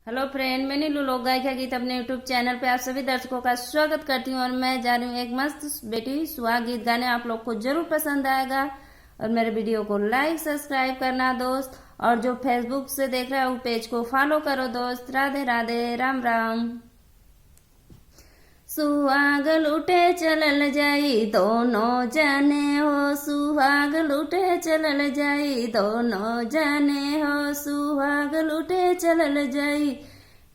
Hello friend, मैं नीलू लोक गायिका गीत अपने यूट्यूब चैनल पे आप सभी दर्शकों का स्वागत करती हूँ। और मैं जा रही हूँ एक मस्त बेटी सुहाग गीत गाने। आप लोग को जरूर पसंद आएगा और मेरे वीडियो को लाइक सब्सक्राइब करना दोस्त। और जो फेसबुक से देख रहा है वो पेज को फॉलो करो दोस्त। राधे राधे, राम राम। सुहाग लूटे चलल जाई दोनों जाने हो, सुहाग लूटे चलल जाई दोनों जाने हो, सुहाग लूटे चलल जाई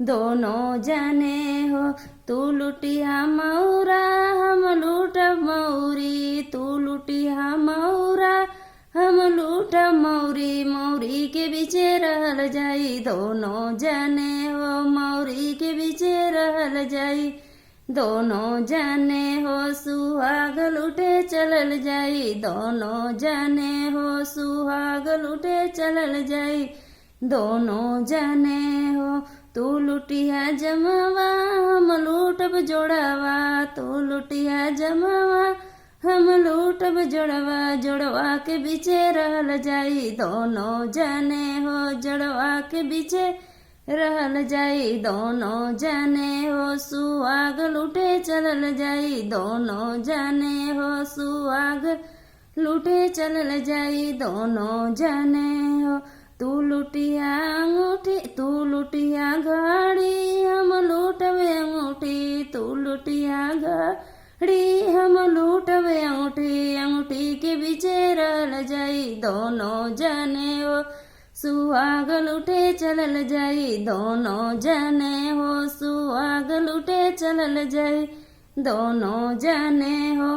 दोनों जाने हो। तू लुटिया मौरा हम लूटब मौरी, तू लुटिया मौरा हम लूटब मौरी, मौरी के बीचे रहल जाई दोनों जाने हो, मौरी के बीचे रहल जाई दोनों जाने हो। सुहाग लूटे चलल जाई दोनों जाने हो, सुहाग लूटे चलल जाई दोनों जाने हो। तू लुटिया जमावा हम लूटब जोड़ावा, तू लुटिया जमावा हम लूटब जोड़वा, जोड़वा के बीचे रहल जाई दोनों जाने हो, जोड़वा के बीचे रहल जाई दोनों जाने हो। सुहाग लूटे चलल जाई दोनों जाने हो, सुहाग लूटे चलल जाई दोनों जाने हो। तू लुटिया अंगूठी, तू लुटिया घड़ी हम लूटबे अंगूठी, तू लुटिया घड़ी हम लूटबे अंगूठी, अंगूठी के बीचे रहल जाई दोनों जाने हो। सुहाग लूटे चलल जाई दोनों जाने हो, सुहाग लूटे चलल जाई दोनों जाने हो।